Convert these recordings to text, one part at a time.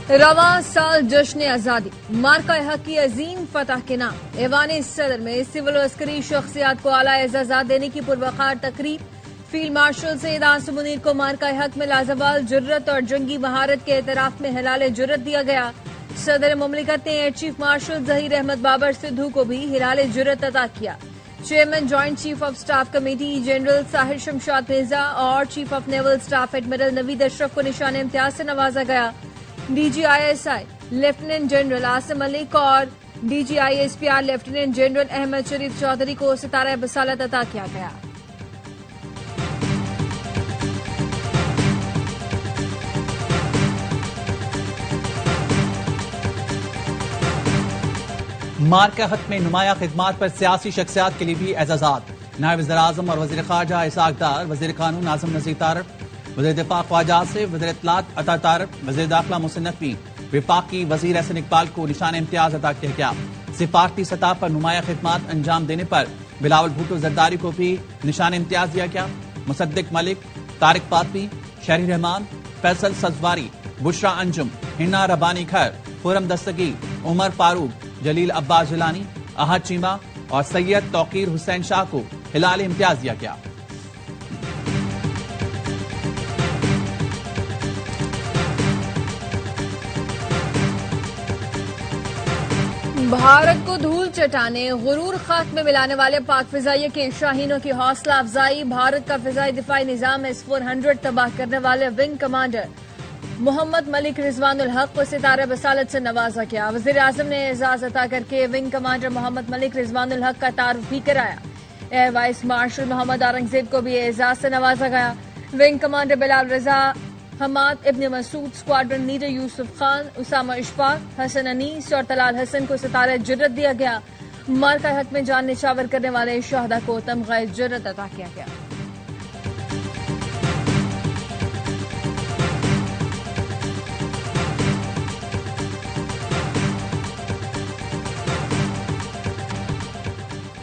रवां साल जश्न आजादी मार्का हक की अजीम फतह के नाम ऐवान सदर में सिविल और अस्करी शख्सियात को आला एजाजात देने की पुरवकार तकरीब। फील्ड मार्शल सैयद आसिम मुनीर को मार्का हक में लाजवाल जुर्रत और जंगी महारत के एतराफ में हिलाल जुर्रत दिया गया। सदर मुमलिकत ने air chief marshal Zaheer Ahmed Babar Sidhu को भी हिलाल जुर्रत अता किया। Chairman joint chief of staff committee general Sahir Shamshad Mirza और chief of naval staff admiral Naveed Ashraf को निशान इम्तियाज से नवाजा गया। DG ISI lieutenant general Asim Malik और DG ISPR lieutenant general Ahmed Sharif Chaudhry को सितारा बसालत अता किया गया। मार्का हक में नुमाया खिदमात पर सियासी शख्सियात के लिए भी एजाजात। नायब वज़ीर-ए-आज़म और वज़ीर ख़ारजा इसाक डार, वज़ीर कानून आज़म नज़ीर तारक, वज़ीर दिफा ख्वाजा आसिफ, वज़ीर इत्तलात अता तारक, वज़ीर दाखिला मोहसिन नकवी, विफाकी वज़ीर एहसन इकबाल को निशान इम्तियाज अता किया गया। सिफारती सतह पर नुमाया खिदमात अंजाम देने पर बिलावल भुट्टो जरदारी को भी निशान इम्तियाज दिया गया। मुसद्दिक मलिक, तारिक फातमी, शहरी रहमान, फैसल सजवारी, बुशरा अंजुम, हिन्ना रबानी खर, खुरम दस्तगी, उमर फारूक, जलील अब्बास जिलानी, अहद चीमा और सैयद तौकीर हुसैन शाह को हिलाल इम्तियाज दिया गया। भारत को धूल चटाने गुरूर खाक में मिलाने वाले पाक फिजाइये के शाहीनों की हौसला अफजाई। भारत का फिजाई दिफाई निजाम S-400 तबाह करने वाले विंग कमांडर मोहम्मद मलिक रिजवानुल हक को सितारा बसालत से नवाजा किया। वज़ीर आज़म ने एजाज अता करके विंग कमांडर मोहम्मद मलिक रिजवानुल हक का तारुफ भी कराया। Air vice marshal Mohammad Aurangzeb को भी एजाज से नवाजा गया। Wing commander Bilal Raza, Hammad Ibn Masood, squadron leader Yousuf Khan, Usama Ishfaq, Hasan Anees और तलाल हसन को सितारा जुर्रत दिया गया। मार्का हक में जान निछावर करने वाले शहदा को तमग़े जुर्रत अता किया गया।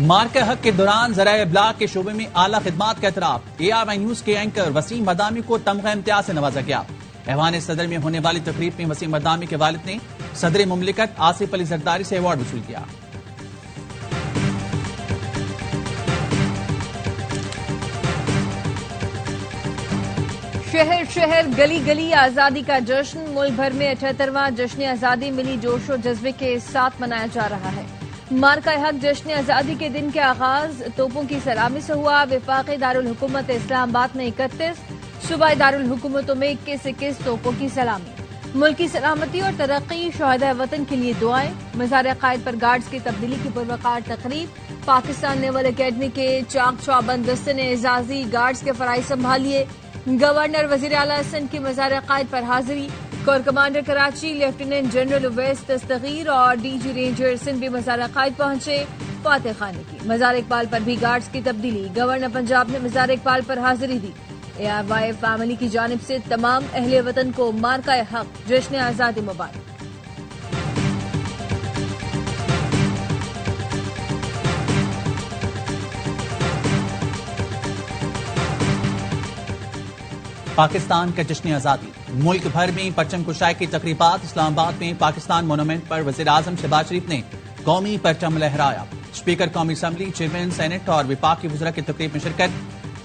मार्का हक के दौरान ज़राए इब्लाग के शोबे में आला खिदमात का एतराफ। ARY न्यूज के एंकर वसीम मदामी को तमग़ा इम्तियाज से नवाजा गया। ऐवान सदर में होने वाली तकरीब में वसीम मदामी के वालिद ने सदर मुमलिकत आसिफ अली जरदारी से अवार्ड वसूल किया। शहर शहर गली गली आजादी का जश्न। मुल्क भर में 78वां जश्न आजादी मिली जोशो जज्बे के साथ मनाया जा रहा है। मार्का हक जश्न आजादी के दिन के आगाज तोपों की सलामी से हुआ। विफाक़ी दारुल हुकूमत इस्लामाबाद में 31, सूबाई दारुल हुकूमतों में 21 तोपों की सलामी। मुल्क की सलामती और तरक्की, शहदाए वतन के लिए दुआएं। मज़ार क़ायद पर गार्ड्स की तब्दीली की पुरवकार तकरीब। पाकिस्तान नेवल अकेडमी के चाक चौबंद दस्ते ने एजाजी गार्ड्स के फराइज संभालिए। गवर्नर वज़ीर आला सिंध की मज़ार क़ायद पर हाजिरी। Corps commander Karachi lieutenant general Uwais Dastgir और DG रेंजर सिंध भी मज़ार क़ायद पहुंचे फातह खाने की। मज़ार इकबाल पर भी गार्ड्स की तब्दीली। गवर्नर पंजाब ने मज़ार इकबाल पर हाजिरी दी। ARY फैमिली की जानिब से तमाम अहले वतन को मार्का हक जश्न आजादी मुबारक। पाकिस्तान का जश्न आजादी। मुल्क भर में परचम कुशाई की तकरीबात। इस्लामाबाद में पाकिस्तान मोनूमेंट पर वज़ीर आज़म शहबाज शरीफ ने कौमी परचम लहराया। स्पीकर कौमी असम्बली, चेयरमैन सेनेट और विफाक़ी वज़रा की तकरीब में शिरकत।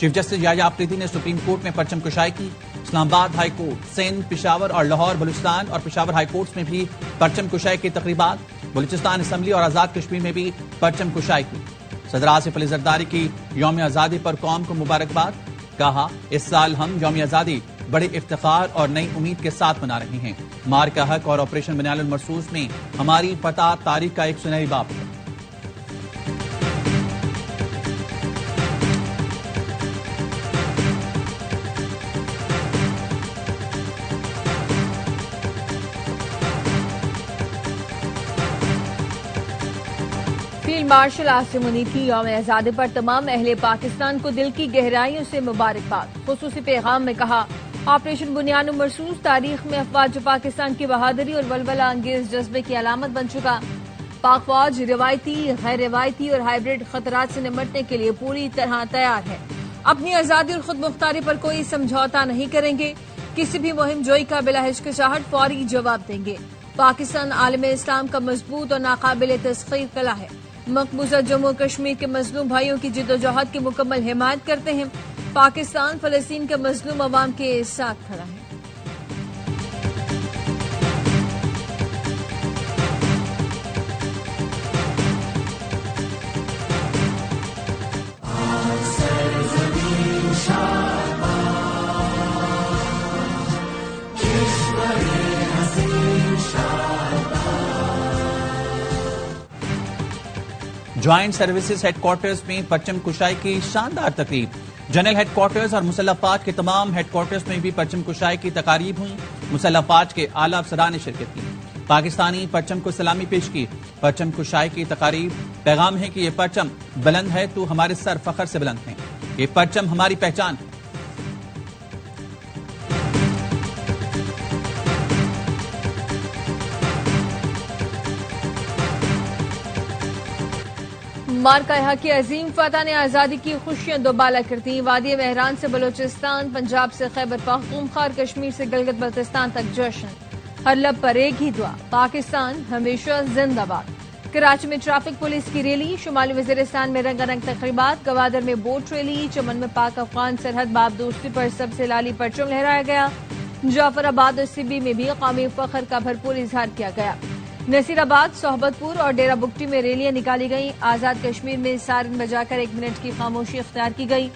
चीफ जस्टिस याह्या आफरीदी ने सुप्रीम कोर्ट में परचम कुशाई की। इस्लामाबाद हाई कोर्ट, सिंध, पिशावर और लाहौर बलूचिस्तान और पिशावर हाई कोर्ट्स में भी परचम कुशाई की तकरीबात। बलूचिस्तान असम्बली और आज़ाद कश्मीर में भी परचम कुशाई की। सदर आसिफ अली जरदारी की यौम आज़ादी पर कौम को मुबारकबाद। कहा, इस साल हम यौम आज़ादी बड़े इफ्तिखार और नई उम्मीद के साथ मना रहे हैं। मार्का हक और ऑपरेशन बनियानुल मरसूस में हमारी फतह तारीख का एक सुनहरी बाब है। फील्ड मार्शल आसिम मुनीर की यौम आजादी पर तमाम अहले पाकिस्तान को दिल की गहराइयों से मुबारकबाद। खुसूसी पैगाम में कहा, ऑपरेशन बुनियानुल मरसूस तारीख में अफवाज पाकिस्तान की बहादुरी और वलवला अंगेज जज्बे की अलामत बन चुका। पाक फौज रिवायती, गैर रिवायती और हाइब्रिड खतरात से निपटने के लिए पूरी तरह तैयार है। अपनी आजादी और खुद मुख्तारी पर कोई समझौता नहीं करेंगे। किसी भी मुहिम जोई का बिला हिचकिचाहट फौरी जवाब देंगे। पाकिस्तान आलम इस्लाम का मजबूत और नाकाबिल तस्खीर कला है। मकबूजा जम्मू कश्मीर के मजलूम भाइयों की जिद्दोजहद की मुकम्मल हिमायत करते हैं। पाकिस्तान फलस्तीन के मजलूम अवाम के साथ खड़ा है। ज्वाइंट सर्विसेज हेडक्वार्टर्स में परचम कुशाई की शानदार तकरीब। जनरल हेडक्वार्टर्स और मुसल्लह फौज के तमाम हेडक्वार्टर्स में भी परचम कुशाई की तकारीब हुई। मुसल्लह फौज के आला अफसरान ने शिरकत की। पाकिस्तानी परचम को सलामी पेश की। परचम कुशाई की तकारीब पैगाम है कि ये परचम बुलंद है तो हमारे सर फखर से बुलंद हैं। ये परचम हमारी पहचान है। मार्का हक की अजीम फतह ने आजादी की खुशियां दोबाला कर दी। वादी महरान से बलोचिस्तान, पंजाब से खैबर पख्तूनख्वा और कश्मीर से गिलगित बल्तिस्तान तक जश्न। हर लब पर एक ही दुआ, पाकिस्तान हमेशा जिंदाबाद। कराची में ट्रैफिक पुलिस की रैली, शुमाली वजीरिस्तान में रंगारंग तकरीबात, गवादर में बोट रैली, चमन में पाक अफगान सरहद बाब दोस्ती पर सबसे लाली परचम लहराया गया। जाफराबाद और सिब्बी में भी कौमी फख्र का भरपूर इजहार किया गया। नसीराबाद, सोहबतपुर और डेरा बुगटी में रैलियां निकाली गईं। आजाद कश्मीर में सायरन बजाकर 1 मिनट की खामोशी इख्तियार की गई।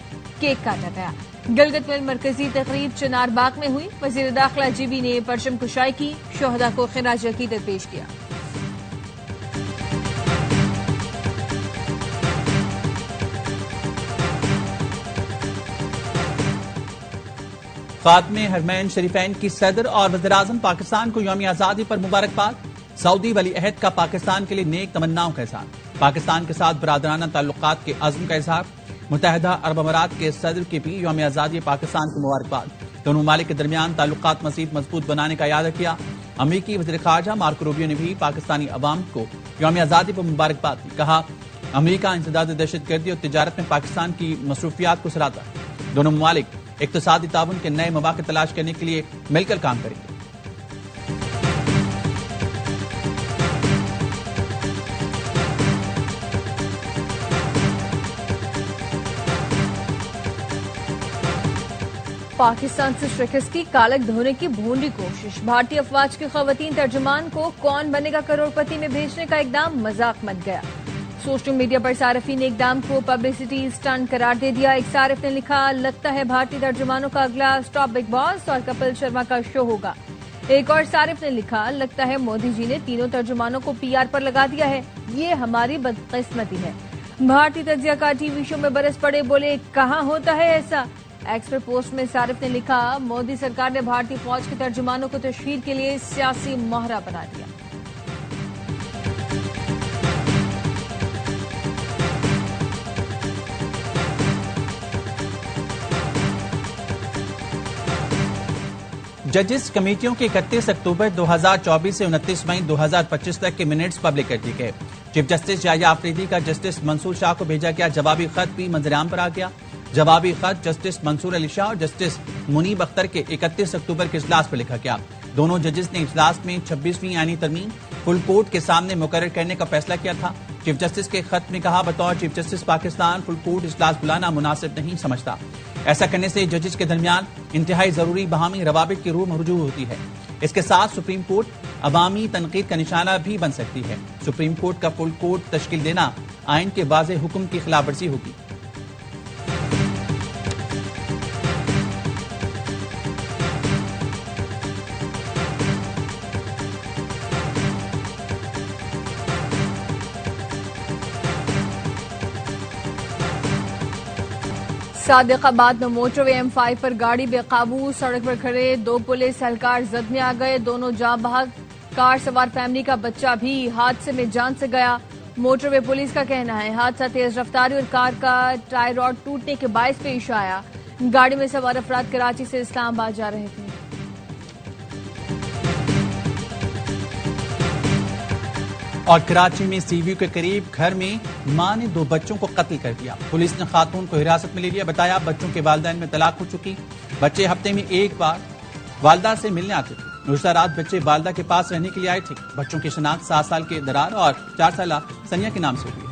केक काटा गया। गिलगित में मरकजी तकरीब चिनार बाग में हुई। वजीर दाखिला जीबी ने परचम कुशाई की, शोहदा को खिराज अकीदत पेश किया। खात्मे हरमैन शरीफैन की सदर और वज़ीर-ए-आज़म पाकिस्तान को यौम आजादी पर मुबारकबाद। सऊदी वली अहद का पाकिस्तान के लिए नेक तमन्नाओं का इज़हार। पाकिस्तान के साथ बरादराना ताल्लुकात के अज़्म का इज़हार। मुत्तहिदा अरब अमारात के सदर की भी यौम आजादी पाकिस्तान को मुबारकबाद। दोनों ममालिक के दरमियान ताल्लुकात मज़ीद मजबूत बनाने का इरादा किया। अमरीकी वज़ीर ख़ारजा मार्को रूबियो ने भी पाकिस्तानी अवाम को यौम आजादी पर मुबारकबाद दी। कहा, अमरीका इंसदाद दहशतगर्दी और तिजारत में पाकिस्तान की मसरूफियात को सराहता है। दोनों ममालिक इक़्तिसादी ताउन के नए मौक़े तलाश करने के लिए मिलकर काम करेंगे। पाकिस्तान से शिकस्त की कालक धोने की भूंडी कोशिश। भारतीय अफवाज की खवातीन तर्जुमान को कौन बनेगा करोड़पति में भेजने का इकदाम मजाक बन गया। सोशल मीडिया पर सारिफीन ने इकदाम को पब्लिसिटी स्टंट करार दे दिया। एक सारिफ ने लिखा, लगता है भारतीय तर्जुमानों का अगला स्टॉप बिग बॉस और कपिल शर्मा का शो होगा। एक और सारिफ ने लिखा, लगता है मोदी जी ने तीनों तर्जुमानों को पीआर पर लगा दिया है। ये हमारी बदकिस्मती है। भारतीय तज्जियाकार टीवी शो में बरस पड़े, बोले कहाँ होता है ऐसा। एक्स पर पोस्ट में सारिफ ने लिखा, मोदी सरकार ने भारतीय फौज के तर्जुमानों को तशहीर के लिए सियासी मोहरा बना दिया। जजेस कमेटियों के 31 अक्टूबर 2024 से 29 मई 2025 तक के मिनट्स पब्लिक कर दिए गए। चीफ जस्टिस याहिया आफरीदी का जस्टिस मंसूर शाह को भेजा गया जवाबी खत भी मंजरेआम पर आ गया। जवाबी खत जस्टिस मंसूर अली शाह और जस्टिस मुनीब अख्तर के 31 अक्टूबर के इजलास पर लिखा गया। दोनों जजेस ने इजलास में 26वीं आईनी तरमीम फुल कोर्ट के सामने मुकर्रर करने का फैसला किया था। चीफ जस्टिस के खत में कहा, बतौर chief justice Pakistan full court इजलास बुलाना मुनासिब नहीं समझता। ऐसा करने से जजेस के दरमियान इंतहाई जरूरी बहामी रवाबित की रूह मरजू होती है। इसके साथ सुप्रीम कोर्ट अवामी तनकीद का निशाना भी बन सकती है। सुप्रीम कोर्ट का फुल कोर्ट तश्कील देना आइन के वाज़ेह हुक्म की खिलाफवर्जी होगी। सादिकाबाद में मोटरवे M5 पर गाड़ी बेकाबू, सड़क पर खड़े 2 पुलिस एहलकार जद में आ गए। दोनों जाँ बहक। कार सवार फैमिली का बच्चा भी हादसे में जान से गया। मोटरवे पुलिस का कहना है, हादसा तेज रफ्तारी और कार का टायर रॉड टूटने के बायस पेश आया। गाड़ी में सवार अफराद कराची से इस्लामाबाद जा रहे थे। और कराची में सीवीयू के करीब घर में मां ने 2 बच्चों को कत्ल कर दिया। पुलिस ने खातून को हिरासत में ले लिया। बताया, बच्चों के वालिदैन में तलाक हो चुकी। बच्चे हफ्ते में एक बार वालदा से मिलने आते थे। गुज़श्ता रात बच्चे वालदा के पास रहने के लिए आए थे। बच्चों की शिनाख्त 7 साल के दरार और 4 साल सनिया के नाम से हुई।